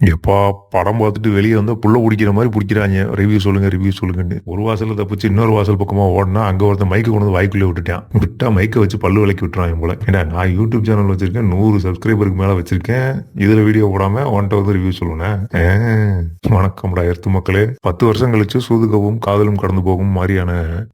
எப்பா படம் பார்த்துட்டு வெளியே வந்தா புள்ள பிடிக்கிற மாதிரி பிடிக்கிறாங்க. ரிவ்யூ சொல்லுங்க, ரிவ்யூ சொல்லுங்கன்னு. ஒரு வாசல்ல தப்பிச்சு இன்னொரு வாசல் பக்கமா ஓடினா அங்க ஒருத்தன் மைக்கு கொண்டு வந்து வாய்க்குள்ளே விட்டுட்டான். விட்டா மைக்கை வச்சு பல்லு விளக்கி விட்டுறாங்க போல. ஏன்னா நான் யூடியூப் சேனல் வச்சிருக்கேன், 100 சப்ஸ்கிரைபருக்கு மேல வச்சிருக்கேன். இதுல வீடியோ போடாம ஒன்ட்ட வந்து ரிவ்யூ சொல்லுவேன். வணக்கம்டா எர்த்து மக்களே. 10 வருஷம் கழிச்சு சூதுகவும் காதலும் கடந்து போகும் மாதிரியான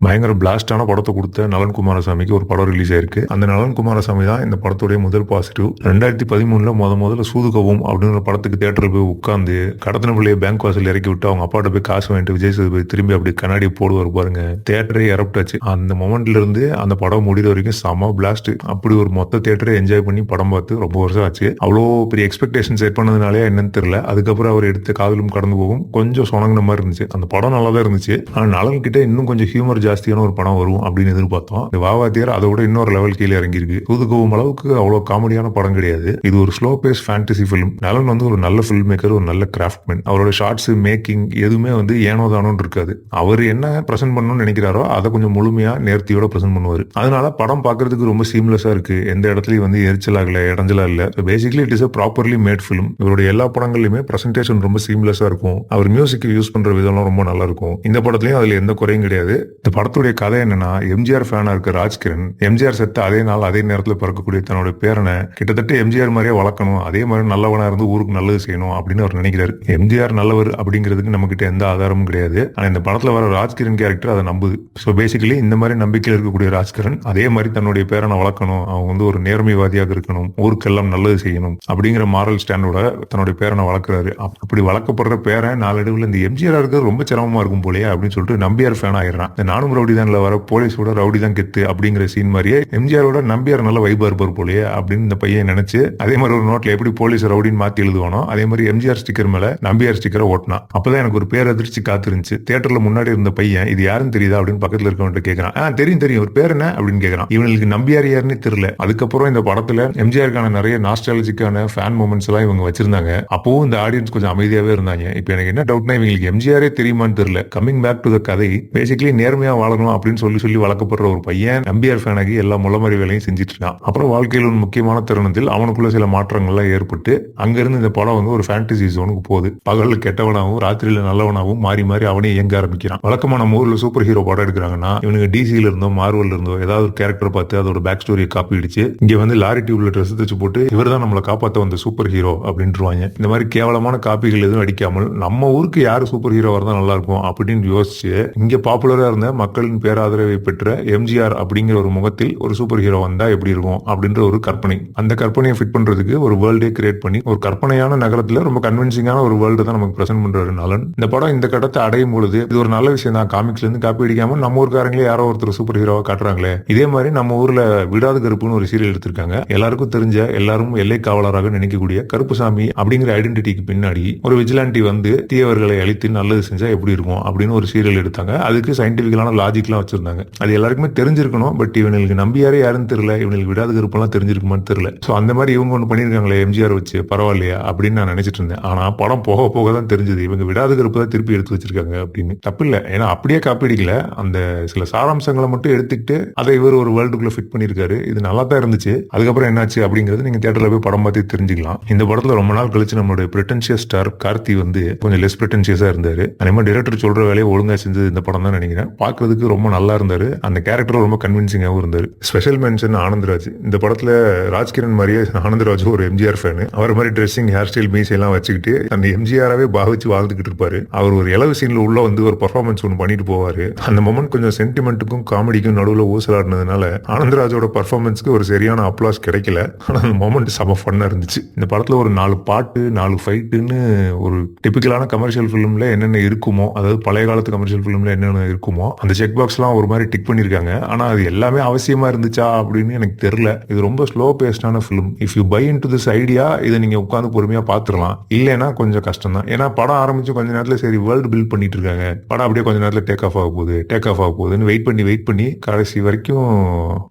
பயங்கர பிளாஸ்டான படத்தை கொடுத்த நலன் குமாரசாமிக்கு ஒரு படம் ரிலீஸ் ஆயிருக்கு. அந்த நலன் குமாரசாமி தான் இந்த படத்துடைய முதல் பாசிட்டிவ். 2013 முதல்ல சூதுகவும் அப்படிங்கிற படத்துக்கு தியேட்டர் போய் உட்காந்து கடத்தின பிள்ளைய பேங்க் வாசல் இறக்கி விட்டு அவங்க அப்பாட்ட போய் காசு வாங்கிட்டு விஜய் சேதுபதி திரும்பி அப்படி கண்ணாடி போடுவார் பாருங்க. தியேட்டரே எரப்டாச்சு. அந்த மொமெண்ட்ல இருந்து அந்த படம் முடிகிற வரைக்கும் செம பிளாஸ்ட். அப்படி ஒரு மொத்த தியேட்டரை என்ஜாய் பண்ணி படம் பார்த்து ரொம்ப வருஷம் ஆச்சு. அவ்வளோ பெரிய எக்ஸ்பெக்டேஷன் செட் பண்ணதுனாலே என்னன்னு தெரியல. அதுக்கப்புறம் அவர் எடுத்த காதலும் கடந்து போகும் கொஞ்சம் சொனங்கின மாதிரி இருந்துச்சு. அந்த படம் நல்லா தான் இருந்துச்சு. ஆனால் நலன் கிட்ட இன்னும் கொஞ்சம் ஹியூமர் ஜாஸ்தியான ஒரு படம் வரும் அப்படின்னு எதிர்பார்த்தோம். இந்த வாவாத்தியார் அதை விட இன்னொரு லெவல் கீழே இறங்கியிருக்கு. சூதுகவும் அளவுக்கு அவ்வளோ காமெடியான படம் கிடையாது. இது ஒரு ஸ்லோ பேஸ் ஃபேண்டசி ஃபிலிம். நலன் வந்து ஒரு நல்ல ஃபில்ம் மேக்கர், ஒரு நல்ல கிராஃப்ட்மேன். அவரோட ஷார்ட்ஸ் மேக்கிங் எதுவுமே வந்து ஏனோ தானோன்னு இருக்காது. அவர் என்ன பிரசன்ட் பண்ணணும்னு நினைக்கிறாரோ அதை கொஞ்சம் முழுமையா நேர்த்தியோட பிரசன்ட் பண்ணுவார். அதனால படம் பார்க்கறதுக்கு ரொம்ப சீம்லெஸ்ஸா இருக்கு. எந்த இடத்துலயும் வந்து எரிச்சலாகல, இடைஞ்சலா இல்ல. Basically it is a properly mat film. இவருடைய எல்லா படங்கள்லயுமே பிரசன்டேஷன் ரொம்ப சீம்லெஸ்ஸா இருக்கும். அவர் மியூசிக் யூஸ் பண்ற விதம்லாம் ரொம்ப நல்லா இருக்கும். இந்த படத்துலயும் அதுல எந்த குறையும் கிடையாது. இந்த படத்துடைய கதை என்னன்னா, எம்ஜிஆர் ஃபேனா இருக்க ராஜ்கிரண் எம்ஜிஆர் செத்த அதே நாள் அதே நேரத்தில் பிறக்கக்கூடிய தன்னோட பேரனை கிட்டத்தட்ட எம்ஜிஆர் மாதிரியே வளர்க்கணும், அதே மாதிரி நல்லவனா இருந்து ஊருக்கு நல்லது செய்யணும் அப்படின்னு அவர் நினைக்கிறாரு. எம்ஜிஆர் நல்லவர் அப்படிங்கிறதுக்கு நம்ம கிட்ட எந்த ஆதாரமும் கிடையாது. ஆனா இந்த படத்துல வர ராஜ்கிரண் கேரக்டர் அதை நம்புது. ஸோ பேசிக்கலி இந்த மாதிரி நம்பிக்கையில் இருக்கக்கூடிய ராஜ்கிரண் அதே மாதிரி தன்னுடைய பேரனை வளர்க்கணும், அவங்க வந்து ஒரு நேர்மைவாதியாக இருக்கணும், ஊருக்கெல்லாம் நல்லது செய்யணும் அப்படிங்கிற மாரல் ஸ்டாண்டோட தன்னுடைய பேரனை வளர்க்குறாரு. அப்படி வளர்க்கப்படுற பேரன் நாளடைவில் இந்த எம்ஜிஆர் இருக்கிறது ரொம்ப சிரமமா இருக்கும் போலயே அப்படின்னு சொல்லிட்டு நம்பியார் ஃபேன் ஆயிடுறான். இந்த நானும் ரவுடி தான்ல வர போலீஸோட ரவுடி தான் கெத்து அப்படிங்கிற சீன் மாதிரியே எம்ஜிஆரோட நம்பியார் நல்ல வைபா இருப்பார் போலயே அப்படின்னு இந்த பையன் நினைச்சு அதே மாதிரி ஒரு நோட்ல எப்படி போலீஸ் ரவுடின்னு மாத்தி எழுதுவானோ அதே மாதிரி எம்ஜிஆர் ஸ்டிக்கர் மேல நம்பியார் ஸ்டிக்கரை ஓட்டினான். அப்பதான் எனக்கு ஒரு பேரதிர்ச்சி காத்திருந்துச்சு. தியேட்டர்ல முன்னாடி இருந்த பையன் இது யாருன்னு தெரியுதா அப்படின்னு பக்கத்துல இருக்கவன்ட்ட கேட்கறான். தெரியும் ஒரு பேர் என்ன அப்படின்னு கேட்கறான். இவங்களுக்கு நம்பியார் யாருன்னு தெரியல. அதுக்கப்புறம் இந்த படத்துல எம்ஜிஆருக்கான நிறைய நாஸ்டாலஜிக்கான ஃபேன் மூமெண்ட்ஸ் எல்லாம் இவங்க வச்சிருந்தாங்க. அப்பவும் இந்த ஆடியன்ஸ் கொஞ்சம் அமைதியாவே இருந்தாங்க. இப்போ எனக்கு என்ன டவுட்னா இவங்களுக்கு எம்ஜிஆரே தெரியுமான்னு தெரியல. கமிங் பேக் டு த கதை, பேசிக்கலி நேர்மையா வாழணும் அப்படின்னு சொல்லி வளர்க்கப்படுற ஒரு பையன் நம்பியார் ஃபேனாகி எல்லா முள்ளமறி வேலையும் செஞ்சுட்டு இருக்கான். அப்புறம் வாழ்க்கையில் ஒரு முக்கியமான தருணத்தில் அவனுக்குள்ள சில மாற்றங்கள்லாம் ஏற்பட்டு அங்கிருந்து இந்த படம் வந்து ஒரு ஃபேண்டசி ஜோனுக்கு போகுது. பகல்ல கெட்டவனாகவும் ராத்திரியில நல்லவனாகவும் மாறி மாறி அவனே இயங்க ஆரம்பிக்கிறான். வழக்கமா நம்ம ஊர்ல சூப்பர் ஹீரோ படம் எடுக்கிறாங்கன்னா இவனுக்கு டிசியில இருந்தோ மார்வல்ல இருந்தோ ஏதாவது ஒரு கேரக்டர் பார்த்து அதோட பேக் ஸ்டோரியை காப்பி அடிச்சு இங்க வந்து லாரி டியூப்ல ட்ரெஸ் தச்சு போட்டு இவர் தான் நம்மளை காப்பாற்ற வந்த சூப்பர் ஹீரோ அப்படின்ட்டுருவாங்க. இந்த மாதிரி கேவலமான காப்பிகள் எதுவும் அடிக்காமல் நம்ம ஊருக்கு யாரு சூப்பர் ஹீரோ வரதான் நல்லா இருக்கும் அப்படின்னு யோசிச்சு இங்க பாப்புலரா இருந்த மக்களின் பேராதரவை பெற்ற எம்ஜிஆர் அப்படிங்கிற ஒரு முகத்தில் ஒரு சூப்பர் ஹீரோ வந்தா எப்படி இருக்கும் அப்படின்ற ஒரு கற்பனை. அந்த கற்பனையை ஃபிட் பண்றதுக்கு ஒரு வேர்ல்டே கிரியேட் பண்ணி ஒரு கற்பனையான நகரத்துல ரொம்ப கன்வின்சிங்கான ஒரு வேர்ல்டு தான் நமக்கு பிரசன்ட் பண்றாரு நலன். இந்த படம் இந்த கட்டத்தை அடையும் பொழுது இது ஒரு நல்ல விஷயம் தான். காமிக்ஸ்ல இருந்து காப்பி அடிக்காம நம்ம ஊருக்காரங்களே யாரோ ஒருத்தர் சூப்பர் ஹீரோவா காட்டுறாங்களே. இதே மாதிரி நம்ம ஊர்ல விடாது கருப்புன்னு ஒரு சீரியல் எடுத்திருக்காங்க. எல்லாருக்கும் தெரிஞ்ச எல்லாரும் எல்லை காவலராக நினைக்கக்கூடிய கருப்புசாமி அப்படிங்கிற ஐடென்டிட்டிக்கு பின்னாடி ஒரு விஜிலாண்டி வந்து தீயவர்களை அழித்து நல்லது செஞ்சா எப்படி இருக்கும் அப்படின்னு ஒரு சீரியல் எடுத்தாங்க. அதுக்கு சயின்டிபிக்கலான லாஜிக்லாம் வச்சிருந்தாங்க. அது எல்லாருக்குமே தெரிஞ்சிருக்கணும். பட் இவங்களுக்கு நம்பியாரே யாருன்னு தெரியல, இவங்களுக்கு விடாது கருப்பெல்லாம் தெரிஞ்சிருக்குமான்னு தெரியல. ஸோ அந்த மாதிரி இவங்க ஒன்று பண்ணியிருக்காங்களே எம்ஜிஆர் வச்சு, பரவாயில்லையா அப்படின்னு நான் நினைச்சிட்டு இருந்தேன். ஆனா படம் போக போக தான் தெரிஞ்சது இவங்க விடாது கருப்பு தான் திருப்பி எடுத்து வச்சிருக்காங்க அப்படின்னு. தப்பு இல்லை, ஏன்னா அப்படியே காப்பி அடிக்கல. அந்த சில சாராம்சங்களை மட்டும் எடுத்துக்கிட்டு அதை இவர் ஒரு வேர்ல்டுக்குள்ள ஃபிட் பண்ணியிருக்காரு. இது நல்லா தான் இருந்துச்சு. அதுக்கப்புறம் என்னாச்சு அப்படிங்கிறது நீங்க தியேட்டர்ல போய் படம் பார்த்து தெரிஞ்சுக்கலாம். இந்த படத்துல ரொம்ப நாள் கழிச்சு நம்மளுடைய பிரிட்டன்ஷியஸ் ஸ்டார் கார்த்தி வந்து கொஞ்சம் லெஸ் பிரிட்டன்ஷியஸா இருந்தாரு. அதே மாதிரி டைரக்டர் சொல்ற வேலையை ஒழுங்கா செஞ்சது இந்த படம் தான் நினைக்கிறேன். பார்க்கறதுக்கு ரொம்ப நல்லா இருந்தாரு. அந்த கேரக்டர் ரொம்ப கன்வின்சிங்காகவும் இருந்தாரு. Special mention Anandraj. இந்த படத்துல ராஜ்கிரண் மாதிரியே ஆனந்த்ராஜ் ஒரு எம்ஜிஆர் ஃபேனு. அவர் மாதிரி ட்ரெஸ்ஸிங், ஹேர் ஸ்டைல், மீசை எல்லாம் வச்சுக்கிட்டு அந்த எம்ஜிஆராவே பாவிச்சு வாழ்ந்துகிட்டு இருப்பாரு. அவர் ஒரு இளவு சீன்ல உள்ள வந்து ஒரு பர்ஃபார்மன்ஸ் ஒன்று பண்ணிட்டு போவாரு. அந்த மொமெண்ட் கொஞ்சம் சென்டிமெண்ட்டுக்கும் காமெடிக்கும் நடுவில் ஊசலாடினதுனால ஆனந்த்ராஜோட பர்ஃபார்மன்ஸ்க்கு ஒரு சரியான அப்ளாஸ் கிடைக்கல. ஆனா அந்த மொமெண்ட் செம ஃபன்னா இருந்துச்சு. இந்த படத்துல ஒரு 4 பாட்டு 4 ஃபைட்டுன்னு ஒரு டிபிக்கலான கமர்ஷியல் ஃபிலிம்ல என்னென்ன இருக்குமோ, அதாவது பழைய காலத்து கமர்ஷியல் ஃபிலிம்ல என்னென்ன இருக்குமோ அந்த செக் பாக்ஸ்லாம் ஒரு மாதிரி டிக் பண்ணிருக்காங்க. ஆனா அது எல்லாமே அவசியமா இருந்துச்சா அப்படின்னு எனக்கு தெரியல. இது ரொம்ப ஸ்லோ பேஸ்டான film. If you buy into this idea இதை நீங்க உட்காந்து பொறுமையா பாத்துரலாம். இல்லைன்னா கொஞ்சம் கஷ்டம் தான். ஏன்னா படம் ஆரம்பிச்சு கொஞ்ச நேரத்துல சரி வேர்ல்டு பில்ட் பண்ணிட்டு இருக்காங்க, படம் அப்படியே கொஞ்ச நேரத்துல டேக் ஆஃப் ஆக போகுதுன்னு வெயிட் பண்ணி கடைசி வரைக்கும்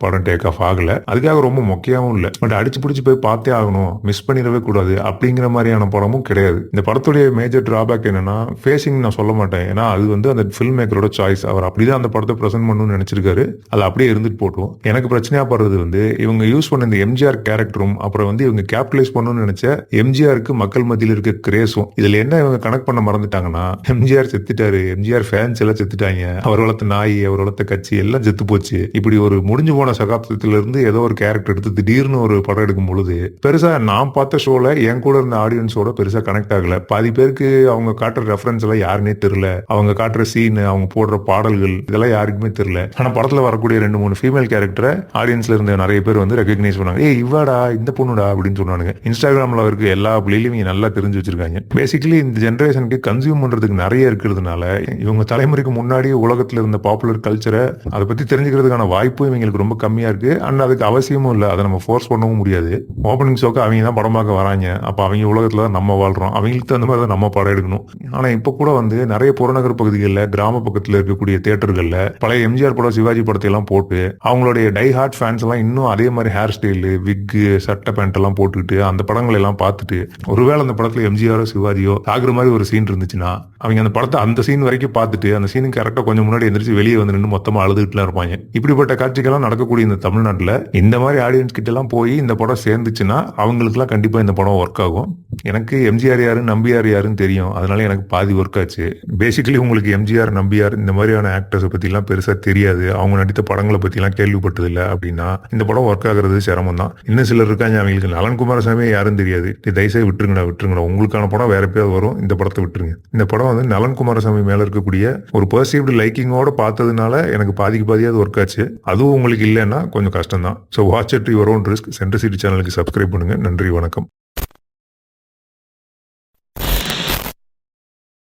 படம் டேக் ஆஃப் ஆகல. அதுக்காக ரொம்ப மொக்கையாவும் இல்லை. பட் அடிச்சு பிடிச்சு போய் பார்த்தே ஆகணும், மிஸ் பண்ணிடவே கூடாது அப்படிங்கிற மாதிரியான படமும் கிடையாது. இந்த படத்துடைய மேஜர் டிராபேக் என்னன்னா ஃபேசிங் நான் சொல்ல மாட்டேன். ஏன்னா அது வந்து அந்த ஃபில்ம் மேக்கரோட சாய்ஸ். அவர் அப்படிதான் அந்த படத்தை பிரசன்ட் பண்ணணும்னு நினைச்சிருக்காரு. அது அப்படியே இருந்துட்டு போட்டோம். எனக்கு பிரச்சனையா படுறது வந்து இவங்க யூஸ் பண்ண இந்த எம்ஜிஆர் கேரக்டரும் அப்புறம் வந்து இவங்க கேபிட்டலைஸ் பண்ணணும்னு நினைச்ச எம்ஜிஆருக்கு மக்கள் மக்கள் மத்தியில் இருக்க கிரேஸும். இதுல என்ன இவங்க கனெக்ட் பண்ண மறந்துட்டாங்கன்னா, எம்ஜிஆர் செத்துட்டாரு, எம்ஜிஆர் ஃபேன்ஸ் எல்லாம் செத்துட்டாங்க, அவர் வளர்த்த நாய், அவர் வளர்த்த கட்சி எல்லாம் செத்து போச்சு. இப்படி ஒரு முடிஞ்சு போன சகாப்தத்துல இருந்து ஏதோ ஒரு கேரக்டர் எடுத்து திடீர்னு ஒரு படம் எடுக்கும் பொழுது பெருசா நான் பார்த்த ஷோல என் கூட இருந்த ஆடியன்ஸோட பெருசா கனெக்ட் ஆகல. பாதி பேருக்கு அவங்க காட்டுற ரெஃபரன்ஸ் எல்லாம் யாருன்னே தெரியல, அவங்க காட்டுற சீன், அவங்க போடுற பாடல்கள் இதெல்லாம் யாருக்குமே தெரியல. ஆனா படத்துல வரக்கூடிய 2-3 ஃபீமேல் கேரக்டரை ஆடியன்ஸ்ல இருந்த நிறைய பேர் வந்து ரெகக்னைஸ் பண்ணாங்க. ஏய் இவாடா, இந்த பொண்ணுடா அப்படின்னு சொன்னானுங்க. இன்ஸ்டாகிராம்ல அவருக்கு எல்லா பிள்ளையிலும் இவங்க நல்லா தெரிஞ்சு வச்சிருக்காங்க. பேசிக்கலி இந்த ஜெனரேஷனுக்கு கன்சியூம் பண்றதுக்கு நிறைய இருக்கிறதுனால இவங்க தலைமுறைக்கு முன்னாடி உலகத்துல இருந்த பாப்புலர் கல்ச்சரை அதை பத்தி தெரிஞ்சுக்கிறதுக்கான வாய்ப்பும் இவங்களுக்கு ரொம்ப கம்மியா இருக்கு. அண்ட் அதுக்கு அவசியமும் இல்லை, அதை நம்ம ஃபோர்ஸ் பண்ணவும் முடியாது. ஓப்பனிங் ஷோக்கு அவங்க தான் படம் பார்க்க வராங்க, அப்ப அவங்க உலகத்துல தான் நம்ம வாழ்றோம், அவங்களுக்கு தகுந்த மாதிரி தான் நம்ம படம் எடுக்கணும். ஆனா இப்ப கூட வந்து நிறைய புறநகர் பகுதிகளில், கிராம பக்கத்துல இருக்கக்கூடிய தியேட்டர்கள்ல பழைய எம்ஜிஆர் படம், சிவாஜி படத்தை எல்லாம் போட்டு அவங்களுடைய டை ஹார்ட் ஃபேன்ஸ் எல்லாம் இன்னும் அதே மாதிரி ஹேர் ஸ்டைலு, விக்கு, சட்டை பேண்ட் எல்லாம் போட்டுக்கிட்டு அந்த படங்களை எல்லாம் பார்த்துட்டு ஒருவேளை அந்த படத்துல எம்ஜிஆரோ சிவாஜியோ ஆகுற மாதிரி ஒரு சீன் இருந்துச்சுன்னா அவங்க அந்த படத்தை அந்த சீன் வரைக்கும் பார்த்துட்டு அந்த சீனுக்கு கரெக்டா கொஞ்சம் முன்னாடி எந்திரிச்சு வெளியே வந்து நின்று மொத்தமா அழுதுட்டுலாம் இருப்பாங்க. இப்படிப்பட்ட காட்சிகள்லாம் நடக்கக்கூடிய இந்த தமிழ்நாட்டுல இந்த மாதிரி ஆடியன்ஸ் கிட்ட எல்லாம் போய் இந்த படம் சேர்ந்துச்சுன்னா அவங்களுக்கு எல்லாம் கண்டிப்பா இந்த படம் ஒர்க் ஆகும். எனக்கு எம்ஜிஆர் யாரு, நம்பியார் யாருன்னு தெரியும், அதனால எனக்கு பாதி ஒர்க் ஆச்சு. பேசிக்கலி உங்களுக்கு எம்ஜிஆர், நம்பியார் இந்த மாதிரியான ஆக்டர்ஸை பத்தி எல்லாம் பெருசா தெரியாது, அவங்க நடித்த படங்களை பத்தி எல்லாம் கேள்விப்பட்டது இல்லை அப்படின்னா இந்த படம் ஒர்க் ஆகுறது சிரமம் தான். இன்னும் சிலர் இருக்காங்க, அவங்களுக்கு நலன் குமாரசாமி யாரும் தெரியாது, தயவுசெய்து விட்டுருங்கடா, உங்களுக்கான படம் வேற எப்பயாவது வரும், இந்த படத்தை விட்டுருங்க. இந்த படம் வந்து நலன் குமாரசாமி மேல இருக்கக்கூடிய ஒரு பர்சீவ்டு லைக்கிங்கோட பார்த்ததுனால எனக்கு பாதிக்கு பாதியாவது ஒர்க் ஆச்சு. அதுவும் உங்களுக்கு இல்லைன்னா கொஞ்சம் கஷ்டம் தான். So watch at your own risk. Centre city சேனலுக்கு சப்ஸ்கிரைப் பண்ணுங்க. நன்றி, வணக்கம்.